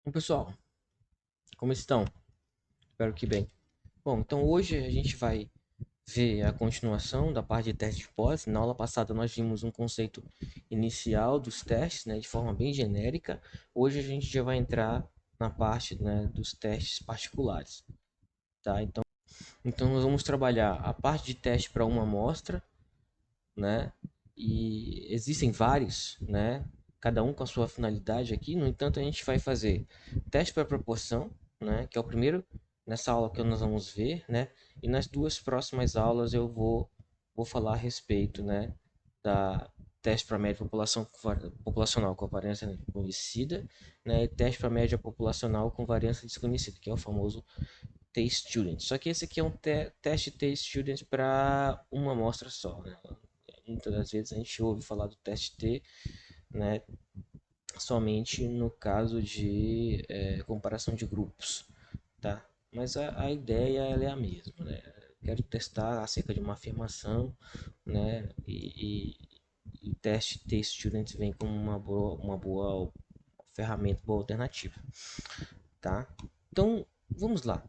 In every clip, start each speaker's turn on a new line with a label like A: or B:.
A: Bom, pessoal, como estão? Espero que bem. Bom, então hoje a gente vai ver a continuação da parte de teste de hipótese. Na aula passada nós vimos um conceito inicial dos testes, né, de forma bem genérica. Hoje a gente já vai entrar na parte, né, dos testes particulares, tá? Então nós vamos trabalhar a parte de teste para uma amostra, né? E existem vários, né? Cada um com a sua finalidade aqui. No entanto, a gente vai fazer teste para proporção, né? Que é o primeiro nessa aula que nós vamos ver, né? E nas duas próximas aulas eu vou falar a respeito, né? Da teste para média populacional com variância conhecida, né? E teste para média populacional com variância desconhecida, que é o famoso T-Student. Só que esse aqui é um teste T-Student para uma amostra só, né? Muitas das vezes a gente ouve falar do teste T, né, somente no caso de comparação de grupos, tá? Mas a ideia ela é a mesma, né? Quero testar acerca de uma afirmação, né? E o teste T-Student vem como uma boa ferramenta, boa alternativa, tá? Então, vamos lá,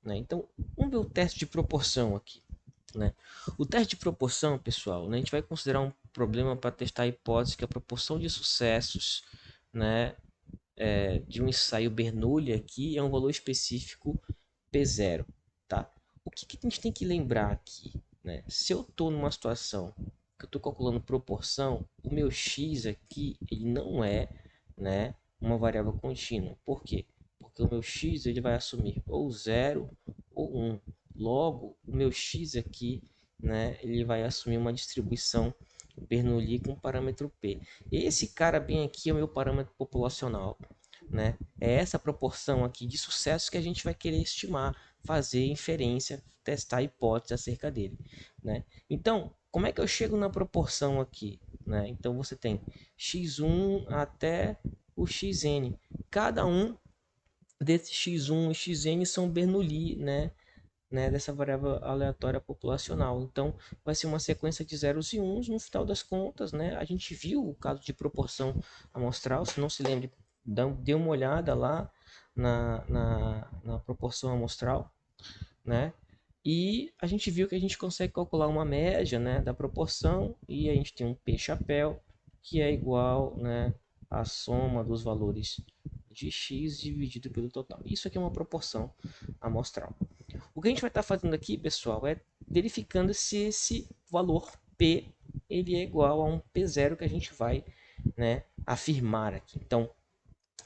A: né? Então, vamos ver o teste de proporção aqui, né? O teste de proporção, pessoal, né, a gente vai considerar um problema para testar a hipótese que a proporção de sucessos, né, de um ensaio Bernoulli aqui é um valor específico P0, tá? O que a gente tem que lembrar aqui, né? Se eu estou numa situação que eu estou calculando proporção, o meu x aqui ele não é, né, uma variável contínua. Por quê? Porque o meu x ele vai assumir ou 0 ou 1. Logo, o meu x aqui, né, ele vai assumir uma distribuição Bernoulli com parâmetro p. Esse cara bem aqui é o meu parâmetro populacional, né? É essa proporção aqui de sucessos que a gente vai querer estimar, fazer inferência, testar hipóteses acerca dele, né? Então, como é que eu chego na proporção aqui, né? Então você tem x1 até o xn. Cada um desses x1 e xn são Bernoulli, né, dessa variável aleatória populacional. Então, vai ser uma sequência de zeros e uns. No final das contas, né, a gente viu o caso de proporção amostral. Se não se lembre, dê uma olhada lá na proporção amostral, né? E a gente viu que a gente consegue calcular uma média, né, da proporção, e a gente tem um p-chapéu que é igual, né, à soma dos valores de x dividido pelo total. Isso aqui é uma proporção amostral. O que a gente vai estar fazendo aqui, pessoal, é verificando se esse valor P ele é igual a um P0 que a gente vai, né, afirmar aqui. Então,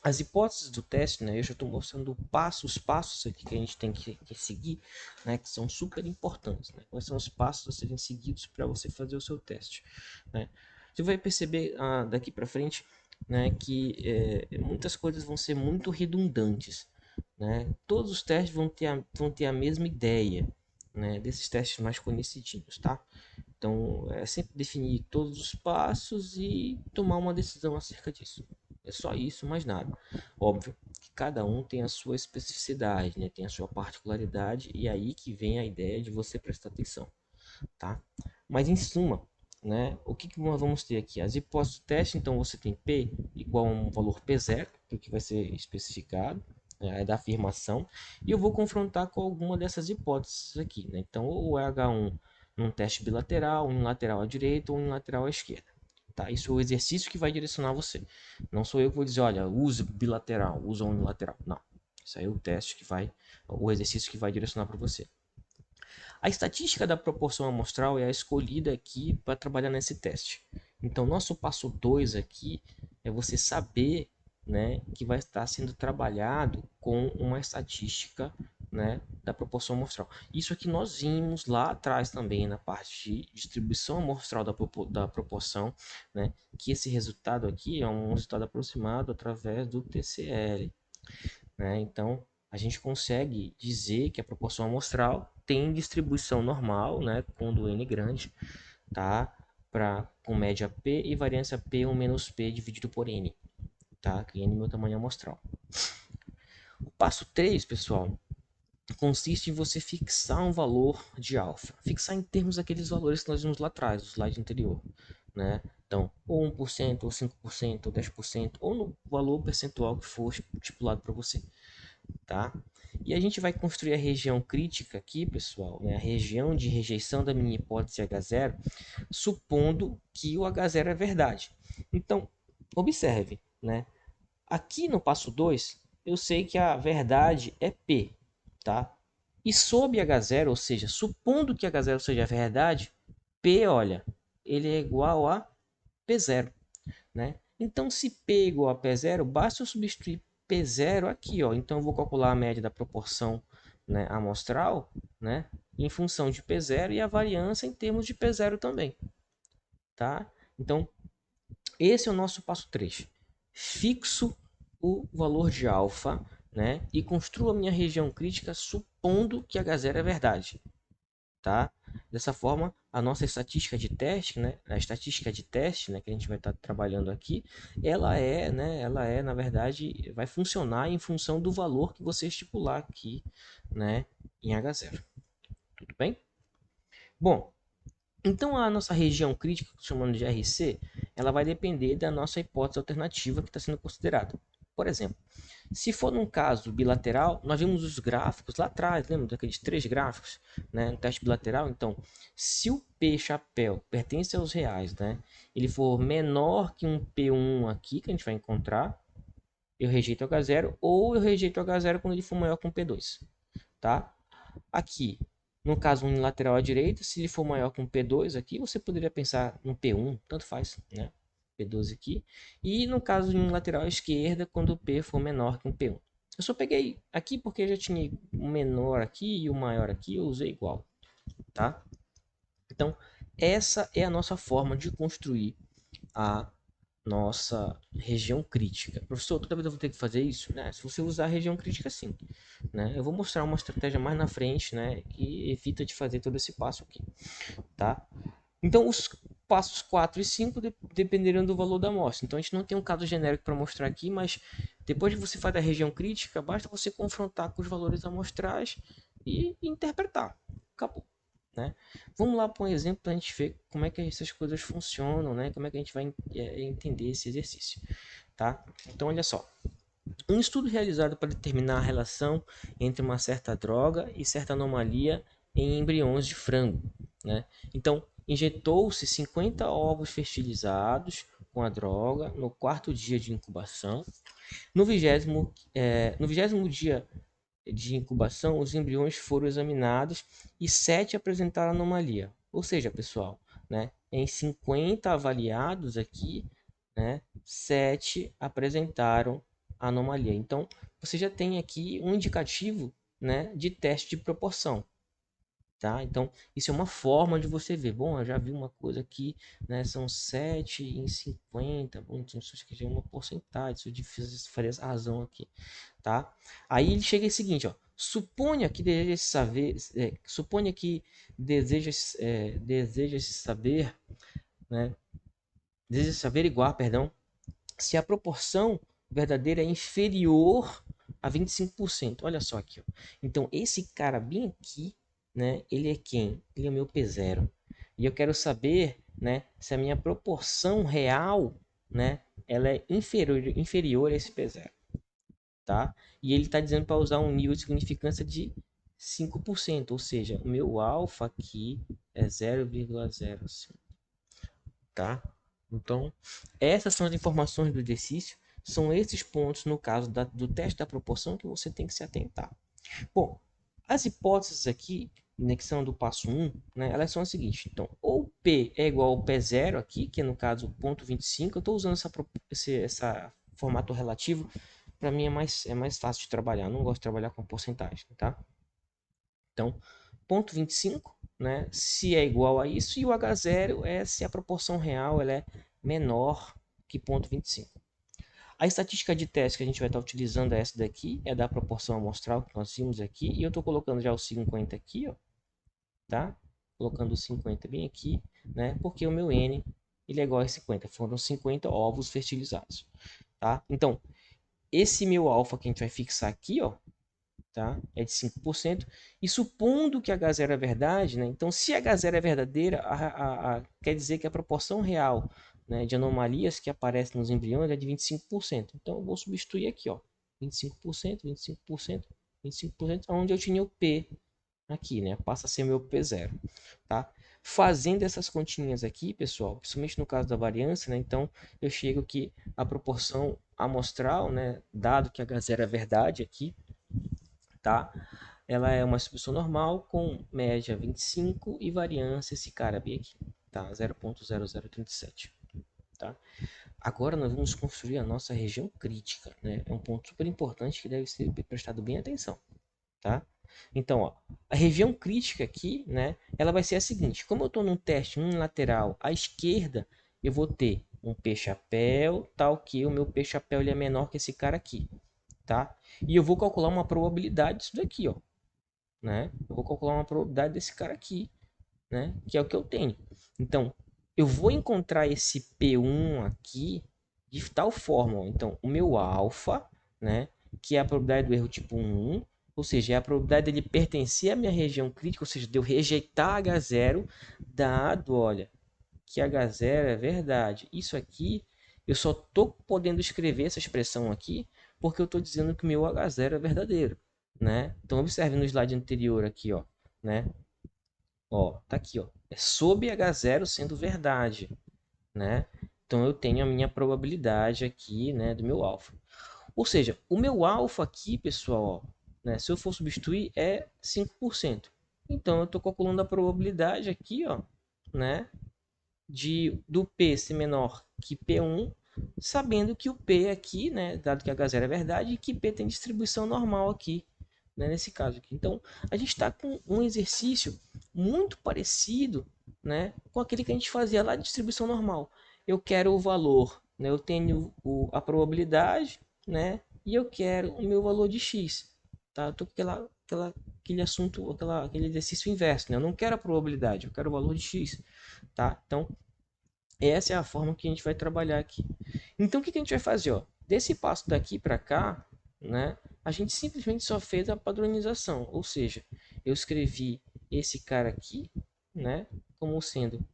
A: as hipóteses do teste, né, eu já estou mostrando os passos aqui que a gente tem que seguir, né, que são super importantes. Né? Quais são os passos a serem seguidos para você fazer o seu teste? Né? Você vai perceber daqui para frente, né, que muitas coisas vão ser muito redundantes. Né? Todos os testes vão ter a mesma ideia, né, desses testes mais conhecidinhos, tá? Então, é sempre definir todos os passos e tomar uma decisão acerca disso. É só isso, mais nada. Óbvio que cada um tem a sua especificidade, né? Tem a sua particularidade e é aí que vem a ideia de você prestar atenção, tá? Mas em suma, né? O que nós vamos ter aqui? As hipóteses do teste, então você tem P igual a um valor P0, que vai ser especificado, né, é da afirmação, e eu vou confrontar com alguma dessas hipóteses aqui, né? Então, ou é H1 num teste bilateral, unilateral à direita ou unilateral à esquerda. Tá? Isso é o exercício que vai direcionar você. Não sou eu que vou dizer, olha, use bilateral, usa unilateral. Não. Isso aí é o teste que vai, o exercício que vai direcionar para você. A estatística da proporção amostral é a escolhida aqui para trabalhar nesse teste. Então, nosso passo 2 aqui é você saber, né, que vai estar sendo trabalhado com uma estatística, né, da proporção amostral. Isso aqui nós vimos lá atrás também na parte de distribuição amostral da proporção, né, que esse resultado aqui é um resultado aproximado através do TCL. Né? Então, a gente consegue dizer que a proporção amostral tem distribuição normal, né, quando n grande, tá? Com média p e variância p1 menos p dividido por n, tá? Que n é meu tamanho amostral. O passo 3, pessoal, consiste em você fixar um valor de alfa. Fixar em termos daqueles valores que nós vimos lá atrás, no slide anterior, né? Então, ou 1%, ou 5%, ou 10%, ou no valor percentual que for estipulado para você, tá? E a gente vai construir a região crítica aqui, pessoal, né? A região de rejeição da minha hipótese H0, supondo que o H0 é verdade. Então, observe, né? Aqui no passo 2, eu sei que a verdade é P, tá? E sob H0, ou seja, supondo que H0 seja verdade, P, olha, ele é igual a P0, né? Então, se P é igual a P0, basta eu substituir P0 aqui, ó. Então, eu vou calcular a média da proporção, né, amostral, né, em função de P0 e a variância em termos de P0 também, tá? Então, esse é o nosso passo 3. Fixo o valor de alfa, né, e construo a minha região crítica supondo que H0 é verdade, tá? Dessa forma, a nossa estatística de teste, né, a estatística de teste, né, que a gente vai estar trabalhando aqui, ela é, na verdade, vai funcionar em função do valor que você estipular aqui, né, em H0. Tudo bem? Bom, então a nossa região crítica, chamando de RC, ela vai depender da nossa hipótese alternativa que está sendo considerada. Por exemplo, se for num caso bilateral, nós vimos os gráficos lá atrás, lembra daqueles 3 gráficos, né, no teste bilateral? Então, se o P chapéu pertence aos reais, né, ele for menor que um P1 aqui, que a gente vai encontrar, eu rejeito H0, ou eu rejeito H0 quando ele for maior que um P2, tá? Aqui, no caso unilateral à direita, se ele for maior que um P2 aqui, você poderia pensar no P1, tanto faz, né? P12 aqui. E no caso de um lateral à esquerda, quando o P for menor que um P1. Eu só peguei aqui porque já tinha o menor aqui e o maior aqui, eu usei igual, tá? Então, essa é a nossa forma de construir a nossa região crítica. Professor, toda vez eu vou ter que fazer isso? Né? Se você usar a região crítica, sim. Né? Eu vou mostrar uma estratégia mais na frente, né, que evita de fazer todo esse passo aqui, tá? Então, os passos 4 e 5 dependerão do valor da amostra. Então, a gente não tem um caso genérico para mostrar aqui, mas depois que você faz a região crítica, basta você confrontar com os valores amostrais e interpretar. Acabou. Né? Vamos lá para um exemplo para a gente ver como é que essas coisas funcionam, né? Como é que a gente vai entender esse exercício. Tá? Então, olha só. Um estudo realizado para determinar a relação entre uma certa droga e certa anomalia em embriões de frango. Né? Então, injetou-se 50 ovos fertilizados com a droga no quarto dia de incubação. No vigésimo dia de incubação, os embriões foram examinados e 7 apresentaram anomalia. Ou seja, pessoal, né, em 50 avaliados aqui, né, 7 apresentaram anomalia. Então, você já tem aqui um indicativo, né, de teste de proporção. Tá? Então, isso é uma forma de você ver. Bom, eu já vi uma coisa aqui, né? São 7 em 50. Bom, isso aqui já é uma porcentagem. Isso faria essa razão aqui, tá? Aí ele chega o seguinte, ó. Suponha que deseja saber, né? Deseja se averiguar, perdão, se a proporção verdadeira é inferior a 25%. Olha só aqui, ó. Então, esse cara bem aqui, né, ele é quem? Ele é o meu P0. E eu quero saber, né, se a minha proporção real, né, ela é inferior a esse P0, tá? E ele está dizendo para usar um nível de significância de 5%, ou seja, o meu alfa aqui é 0,05, tá? Então, essas são as informações do exercício, são esses pontos no caso do teste da proporção que você tem que se atentar. Bom, as hipóteses aqui, né, que são do passo 1, né, elas são as seguintes. Então, ou P é igual ao P0 aqui, que é no caso 0,25, eu estou usando essa formato relativo, para mim é mais fácil de trabalhar, eu não gosto de trabalhar com porcentagem, tá? Então, 0,25, né, se é igual a isso, e o H0 é se a proporção real ela é menor que 0,25. A estatística de teste que a gente vai estar utilizando é essa daqui, é da proporção amostral que nós vimos aqui, e eu estou colocando já o 50 aqui, ó, tá? Colocando o 50 bem aqui, né? Porque o meu N ele é igual a 50, foram 50 ovos fertilizados, tá? Então, esse meu alfa que a gente vai fixar aqui, ó, tá? É de 5%. E supondo que H0 é verdade, né? Então, se H0 é verdadeira, quer dizer que a proporção real, né, de anomalias que aparecem nos embriões é de 25%. Então eu vou substituir aqui, ó, 25%, 25%, 25%, onde eu tinha o P aqui, né? Passa a ser meu P0, tá? Fazendo essas continhas aqui, pessoal, principalmente no caso da variância, né? Então eu chego que a proporção amostral, né, dado que H0 é verdade aqui, tá? Ela é uma distribuição normal com média 25 e variância esse cara bem aqui, tá? 0,0037, tá? Agora nós vamos construir a nossa região crítica, né? É um ponto super importante que deve ser prestado bem atenção, tá? Então, ó, a região crítica aqui, né? Ela vai ser a seguinte: como eu estou num teste unilateral à esquerda, eu vou ter um P-chapéu, tal que o meu P-chapéu ele é menor que esse cara aqui, tá? E eu vou calcular uma probabilidade disso daqui, ó, né? Eu vou calcular uma probabilidade desse cara aqui, né? Que é o que eu tenho. Então, eu vou encontrar esse P1 aqui de tal forma, ó. Então, o meu alfa, né? Que é a probabilidade do erro tipo 1, ou seja, é a probabilidade dele pertencer à minha região crítica, ou seja, de eu rejeitar H0, dado, olha, que H0 é verdade. Isso aqui, eu só estou podendo escrever essa expressão aqui porque eu estou dizendo que o meu H0 é verdadeiro, né? Então, observe no slide anterior aqui, ó, né? Ó, tá aqui, ó. É sob H0 sendo verdade, né? Então eu tenho a minha probabilidade aqui, né, do meu alfa. Ou seja, o meu alfa aqui, pessoal, ó, né, se eu for substituir é 5%. Então eu estou calculando a probabilidade aqui, ó, né, do P ser menor que P1, sabendo que o P aqui, né, dado que H0 é verdade, e que P tem distribuição normal aqui, né, nesse caso aqui. Então, a gente está com um exercício muito parecido, né, com aquele que a gente fazia lá de distribuição normal. Eu quero o valor, né, eu tenho a probabilidade, né, e eu quero o meu valor de x. Tá? Eu tô com aquele assunto, aquele exercício inverso. Né? Eu não quero a probabilidade, eu quero o valor de x. Tá? Então, essa é a forma que a gente vai trabalhar aqui. Então, o que a gente vai fazer? Ó? Desse passo daqui para cá, né, a gente simplesmente só fez a padronização. Ou seja, eu escrevi esse cara aqui, né, como sendo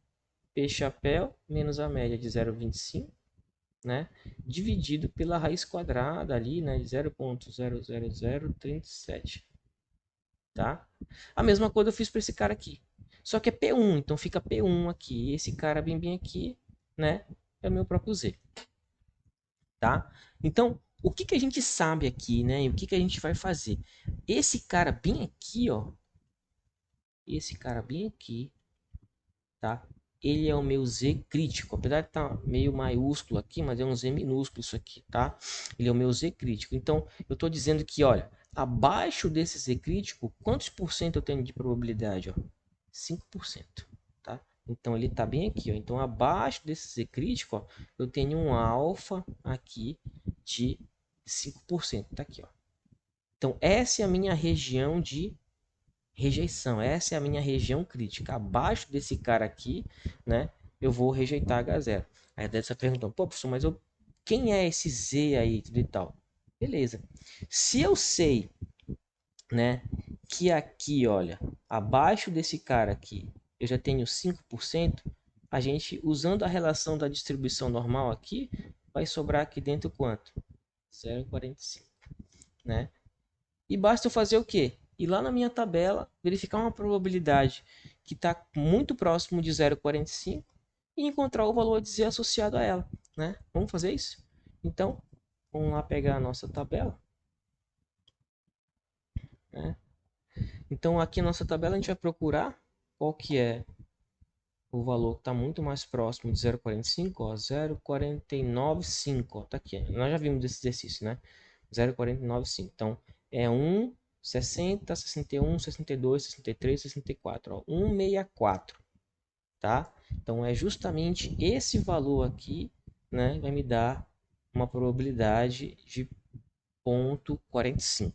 A: P chapéu menos a média de 0,25, né, dividido pela raiz quadrada ali, né, de 0,00037. Tá? A mesma coisa eu fiz para esse cara aqui. Só que é P1, então fica P1 aqui. Esse cara bem aqui, né? É o meu próprio Z. Tá? Então, o que a gente sabe aqui, né? E o que a gente vai fazer? Esse cara bem aqui, ó. Esse cara bem aqui, tá? Ele é o meu Z crítico. Apesar de estar meio maiúsculo aqui, mas é um Z minúsculo isso aqui, tá? Ele é o meu Z crítico. Então, eu estou dizendo que, olha, abaixo desse Z crítico, quantos por cento eu tenho de probabilidade? Ó? 5%, tá? Então, ele está bem aqui. Ó. Então, abaixo desse Z crítico, ó, eu tenho um alfa aqui de 5%. Tá aqui, ó. Então, essa é a minha região de rejeição. Essa é a minha região crítica. Abaixo desse cara aqui, né, eu vou rejeitar H0. Aí deve estar perguntando, pô, professor, mas quem é esse Z aí e tal? Beleza. Se eu sei, né, que aqui, olha, abaixo desse cara aqui, eu já tenho 5%, a gente, usando a relação da distribuição normal aqui, vai sobrar aqui dentro quanto? 0,45, né? E basta eu fazer o quê? Ir lá na minha tabela, verificar uma probabilidade que está muito próximo de 0,45 e encontrar o valor de z associado a ela. Né? Vamos fazer isso? Então, vamos lá pegar a nossa tabela. Né? Então, aqui na nossa tabela a gente vai procurar qual que é o valor que está muito mais próximo de 0,45. 0,495. Está aqui. Nós já vimos esse exercício, né? 0,495. Então, é 1, 60, 61, 62, 63, 64. Ó, 164. Tá? Então, é justamente esse valor aqui, né? Vai me dar uma probabilidade de 0,45.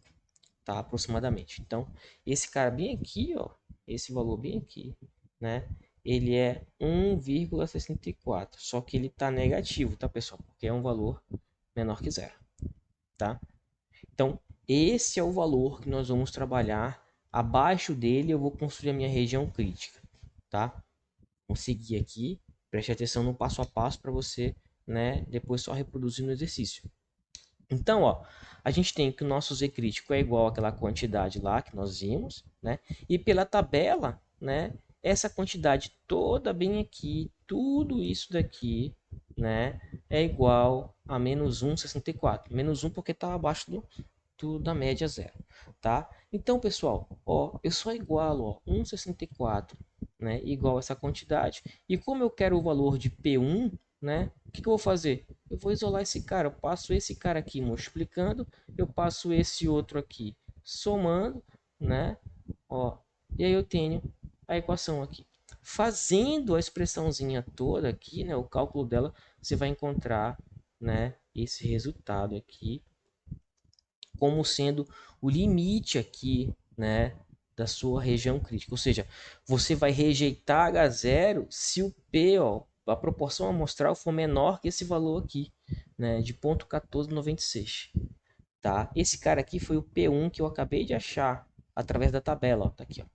A: Tá? Aproximadamente. Então, esse cara bem aqui, ó. Esse valor bem aqui, né? Ele é 1,64. Só que ele está negativo, tá, pessoal? Porque é um valor menor que zero, tá? Então, esse é o valor que nós vamos trabalhar. Abaixo dele, eu vou construir a minha região crítica, tá? Vou seguir aqui. Preste atenção no passo a passo para você, né, depois só reproduzir no exercício. Então, ó, a gente tem que o nosso Z crítico é igual àquela quantidade lá que nós vimos, né? E pela tabela, né, essa quantidade toda bem aqui, tudo isso daqui, né, é igual a menos 1,64. Menos 1 porque está abaixo da média zero, tá? Então, pessoal, ó, eu só igualo, ó, 1,64, né, igual a essa quantidade. E como eu quero o valor de P1, né, o que eu vou fazer? Eu vou isolar esse cara, eu passo esse cara aqui multiplicando, eu passo esse outro aqui somando, né, ó, e aí eu tenho a equação aqui. Fazendo a expressãozinha toda aqui, né, o cálculo dela, você vai encontrar, né, esse resultado aqui como sendo o limite aqui, né, da sua região crítica. Ou seja, você vai rejeitar H0 se o P, ó, a proporção amostral for menor que esse valor aqui, né, de 0,1496. Tá? Esse cara aqui foi o P1 que eu acabei de achar através da tabela. Ó, tá aqui, ó.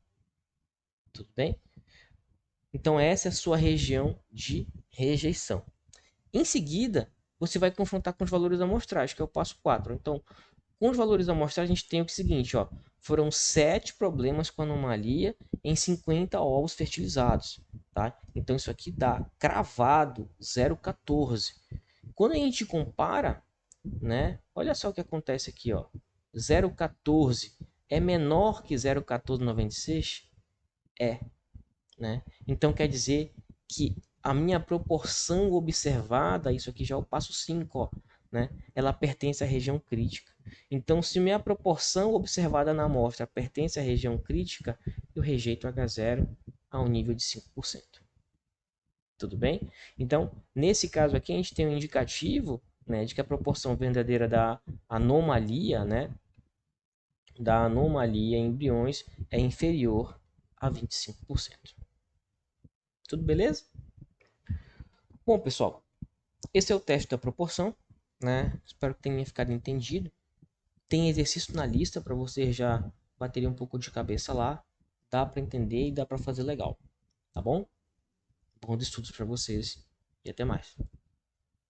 A: Tudo bem? Então essa é a sua região de rejeição. Em seguida, você vai confrontar com os valores amostrais, que é o passo 4. Então, com os valores amostrais, a gente tem o seguinte, ó, foram 7 problemas com anomalia em 50 ovos fertilizados, tá? Então isso aqui dá cravado 0,14. Quando a gente compara, né? Olha só o que acontece aqui, ó. 0,14 é menor que 0,1496? É, né? Então quer dizer que a minha proporção observada, isso aqui já é o passo 5, ó, né? Ela pertence à região crítica. Então, se minha proporção observada na amostra pertence à região crítica, eu rejeito H0 a um nível de 5%. Tudo bem? Então, nesse caso aqui, a gente tem um indicativo, né, de que a proporção verdadeira da anomalia, né, da anomalia em embriões é inferior a 25%. Tudo beleza? Bom, pessoal, esse é o teste da proporção, né? Espero que tenha ficado entendido. Tem exercício na lista para você já bater um pouco de cabeça lá. Dá para entender e dá para fazer legal, tá bom? Bons estudos para vocês e até mais.